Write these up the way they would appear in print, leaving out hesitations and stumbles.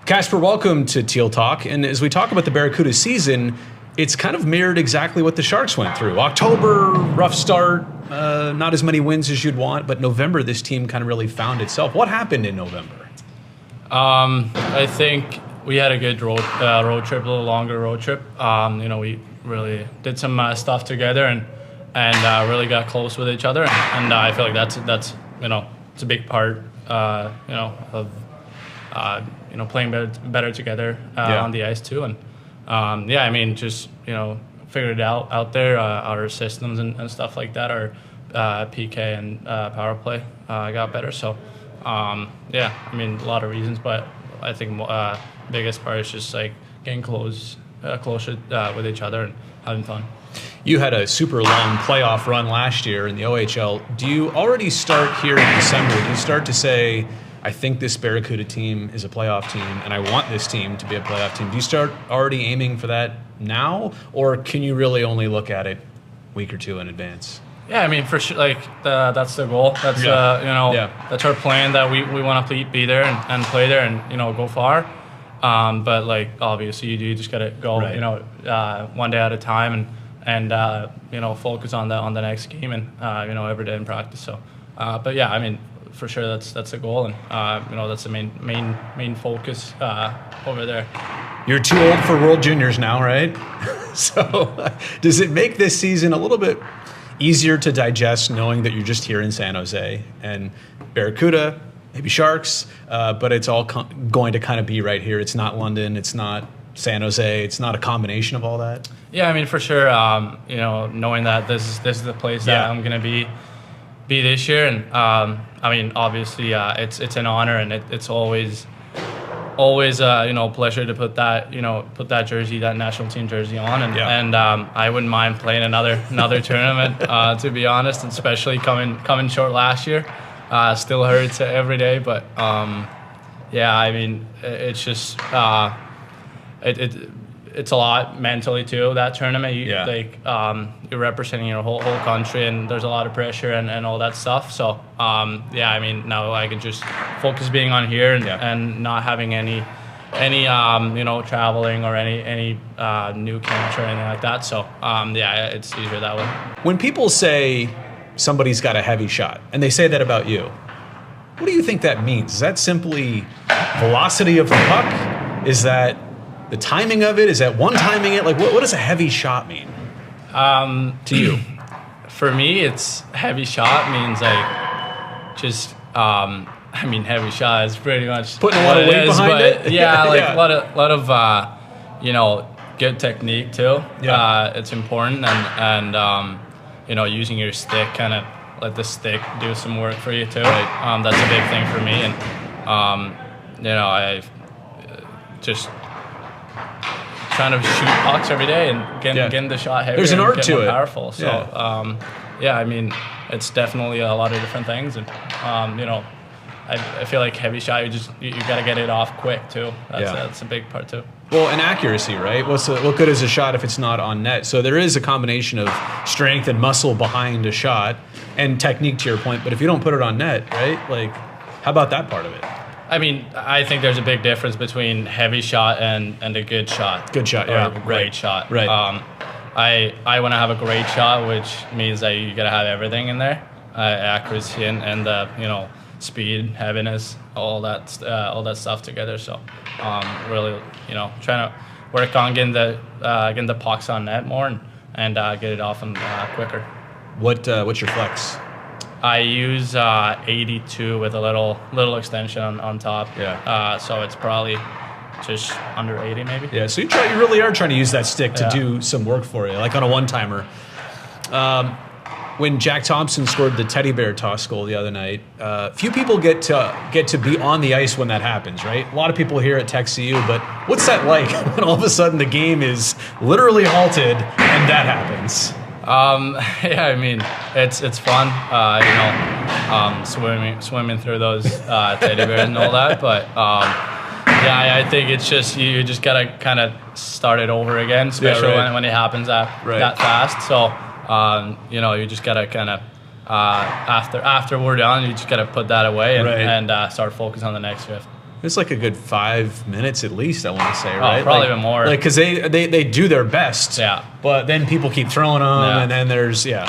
Kasper, welcome to Teal Talk. And as we talk about the Barracuda season, it's kind of mirrored exactly what the Sharks went through. October, rough start, not as many wins as you'd want, but November, this team kind of really found itself. What happened in November? I think we had a good road trip, a little longer road trip. We really did some stuff together and really got close with each other. And I feel like that's it's a big part of playing better together on the ice too. And just figured it out there. Our systems and stuff like that, our PK and power play got better. So a lot of reasons, but I think biggest part is just like getting closer with each other and having fun. You had a super long playoff run last year in the OHL. Do you already start here in December? Do you start to say, I think this Barracuda team is a playoff team, and I want this team to be a playoff team? Do you start already aiming for that now, or can you really only look at it a week or two in advance? Yeah, I mean, for sure, that's the goal. That's that's our plan, that we want to be there and play there and go far. But obviously you just gotta go one day at a time and focus on the next game and every day in practice. So, for sure that's the goal, and that's the main focus over there. You're too old for World Juniors now, right? So does it make this season a little bit easier to digest, knowing that you're just here in San Jose and Barracuda, maybe Sharks, but it's all going to kind of be right here? It's not London, it's not San Jose, it's not a combination of all that? Yeah, I mean, for sure, knowing that this is the place that I'm going to be this year, and obviously it's an honor, and it's always pleasure to put that jersey, that national team jersey on, and I wouldn't mind playing another tournament, to be honest, and especially coming short last year. Still hurts every day, but it's just it's a lot mentally too, that tournament. You're representing your whole country, and there's a lot of pressure and all that stuff. So now I can just focus being on here and not having any traveling or any new camps or anything like that. So it's easier that way. When people say somebody's got a heavy shot, and they say that about you, what do you think that means? Is that simply velocity of the puck? Is that the timing of it? Is that one-timing it? What does a heavy shot mean to you? For me, it's heavy shot means heavy shot is pretty much putting a lot of weight behind it. A lot of good technique too. It's important, and using your stick, kind of let the stick do some work for you too. Right. That's a big thing for me, and I just trying to shoot pucks every day and getting the shot heavier. There's an art to it. Powerful. So it's definitely a lot of different things, and I feel like heavy shot, you got to get it off quick too. That's a big part too. Well, and accuracy, right? What good is a shot if it's not on net? So there is a combination of strength and muscle behind a shot, and technique, to your point. But if you don't put it on net, right? How about that part of it? I mean, I think there's a big difference between heavy shot and a good shot. Good shot, or a great shot. Right. I want to have a great shot, which means that you got to have everything in there, accuracy and the speed, heaviness, all that stuff together. So really, trying to work on getting the pucks on net more and get it off them quicker. What's your flex? I use 82 with a little extension on top. So it's probably just under 80 maybe. Yeah, so you really are trying to use that stick to do some work for you, like on a one-timer. When Jack Thompson scored the teddy bear toss goal the other night, few people get to be on the ice when that happens, right? A lot of people here at Tech CU, but what's that like when all of a sudden the game is literally halted and that happens? It's fun, swimming through those teddy bears and all that. But I think it's just you just gotta kind of start it over again, especially when it happens that fast. So you just gotta kind of after we're done, you just gotta put that away and start focusing on the next shift. It's like a good 5 minutes at least, I want to say, right? Probably like, even more. Like, because they do their best. Yeah. But then people keep throwing them, and then there's a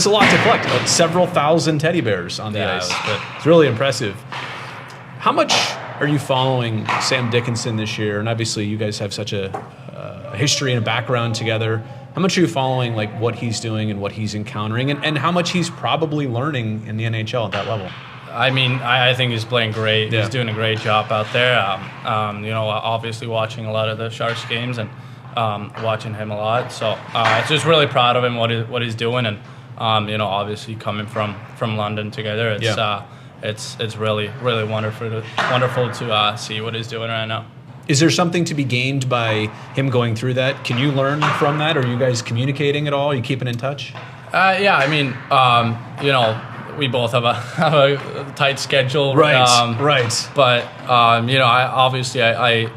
lot to collect. Like several thousand teddy bears on the ice. It's really impressive. How much are you following Sam Dickinson this year? And obviously, you guys have such a history and a background together. How much are you following like what he's doing and what he's encountering, and how much he's probably learning in the NHL at that level? I mean, I think he's playing great. Yeah. He's doing a great job out there. Obviously watching a lot of the Sharks games and watching him a lot. So just really proud of him, what he's doing, and obviously coming from London together, it's really wonderful to see what he's doing right now. Is there something to be gained by him going through that? Can you learn from that? Are you guys communicating at all? Are you keeping in touch? Yeah, I mean, we both have a tight schedule. Right. But I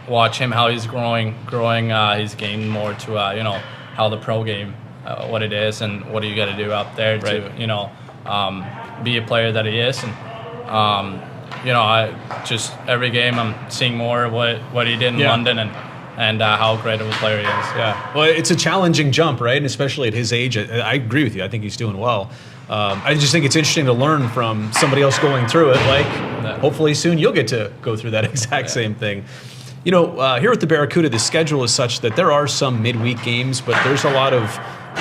watch him, how he's growing. He's gained more to how the pro game, what it is, and what do you got to do out there to be a player that he is. And I just every game I'm seeing more of what he did in London and how great of a player he is. Yeah. Well, it's a challenging jump, right? And especially at his age, I agree with you. I think he's doing well. I just think it's interesting to learn from somebody else going through it. Like, hopefully soon you'll get to go through that exact same thing. Here at the Barracuda, the schedule is such that there are some midweek games, but there's a lot of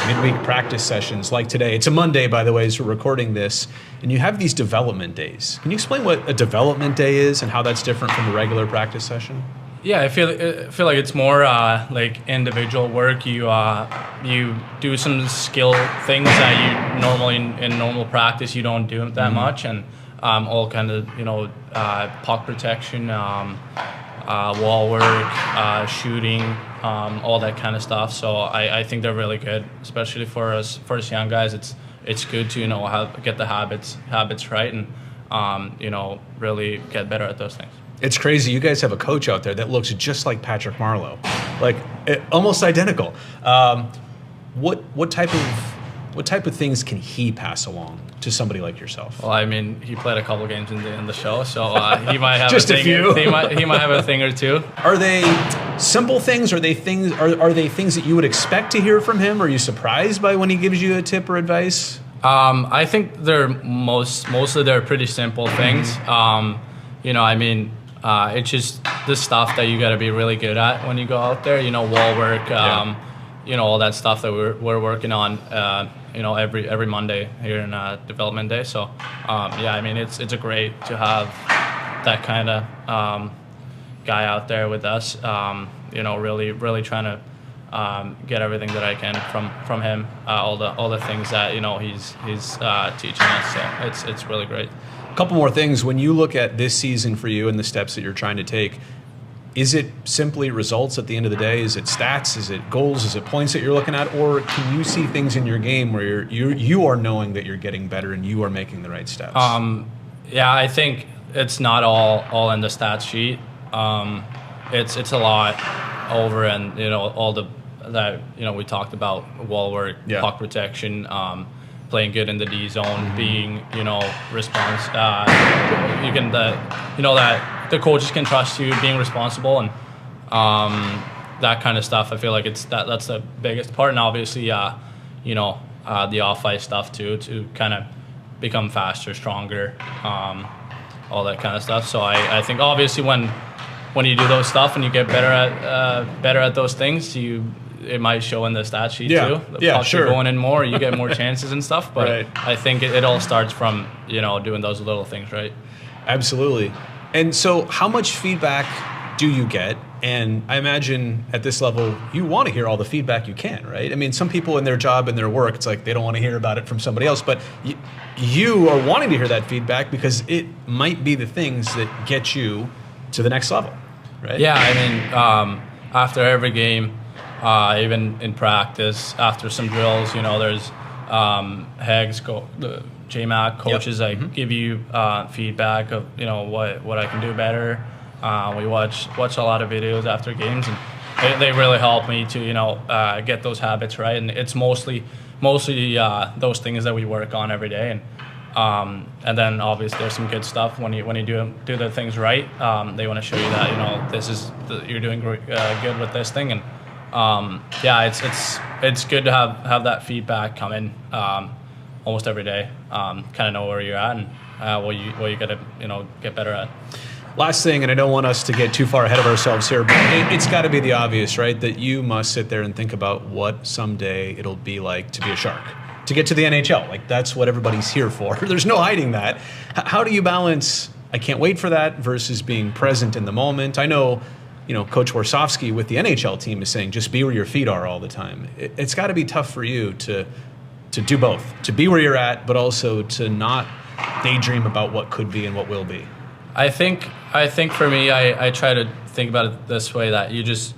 midweek practice sessions like today. It's a Monday, by the way, as we're recording this, and you have these development days. Can you explain what a development day is and how that's different from a regular practice session? Yeah, I feel like it's more like individual work. You do some skill things that you normally in normal practice you don't do that much, and all kind of puck protection, wall work, shooting, all that kind of stuff. So I think they're really good, especially for us young guys. It's good to get the habits right and really get better at those things. It's crazy. You guys have a coach out there that looks just like Patrick Marleau, like almost identical. What type of things can he pass along to somebody like yourself? Well, I mean, he played a couple games in the show, so he might have just a few. He might have a thing or two. Are they simple things? Are they things that you would expect to hear from him? Are you surprised by when he gives you a tip or advice? I think they're mostly they're pretty simple things. It's just the stuff that you got to be really good at when you go out there. Wall work, all that stuff that we're working on. Every Monday here in development day. So, it's great to have that kind of guy out there with us. Really trying to get everything that I can from him. All the things that he's teaching us. So it's really great. A couple more things. When you look at this season for you and the steps that you're trying to take, is it simply results at the end of the day? Is it stats? Is it goals? Is it points that you're looking at? Or can you see things in your game where you are knowing that you're getting better and you are making the right steps? I think it's not all in the stats sheet. It's a lot over, and all that we talked about: wall work, puck protection, playing good in the D zone, being response. That the coaches can trust you, being responsible, and that kind of stuff. I feel like that's the biggest part, and obviously, the off-ice stuff too, to kind of become faster, stronger, all that kind of stuff. So I think obviously when you do those stuff and you get better at those things, it might show in the stat sheet too. The pucks are going in more, you get more chances and stuff. But I think it all starts from doing those little things, right? Absolutely. And so, how much feedback do you get? And I imagine at this level, you want to hear all the feedback you can, right? I mean, some people in their job and their work, it's like they don't want to hear about it from somebody else. But you are wanting to hear that feedback because it might be the things that get you to the next level, right? Yeah, I mean, after every game, even in practice, after some drills, there's Hags, the JMAC coaches that give you feedback of what I can do better. We watch a lot of videos after games, and they really help me to get those habits right. And it's mostly those things that we work on every day. And And then obviously there's some good stuff when you do the things right. They want to show you that you're doing good with this thing, and it's good to have that feedback come in almost every day. Kind of know where you're at and what you got to get better at. Last thing, and I don't want us to get too far ahead of ourselves here, but it's got to be the obvious, right? That you must sit there and think about what someday it'll be like to be a Shark, to get to the NHL. Like, that's what everybody's here for. There's no hiding that. How do you balance, I can't wait for that, versus being present in the moment? I know, Coach Warsofsky with the NHL team is saying, just be where your feet are all the time. It's got to be tough for you to do both, to be where you're at, but also to not daydream about what could be and what will be. I think for me, I try to think about it this way, that it's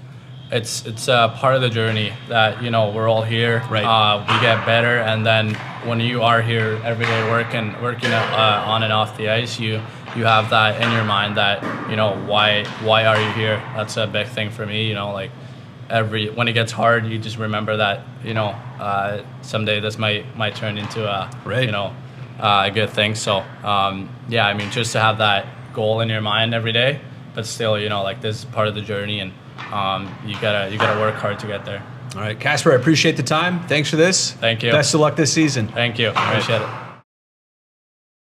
part of the journey, that we're all here. Right. We get better, and then when you are here every day working on and off the ice, you have that in your mind that why are you here? That's a big thing for me. When it gets hard, you just remember that someday this might turn into a good thing. So just to have that goal in your mind every day, but still this is part of the journey, and you gotta work hard to get there. All right, Kasper, I appreciate the time. Thanks for this. Thank you. Best of luck this season. Thank you. Appreciate it.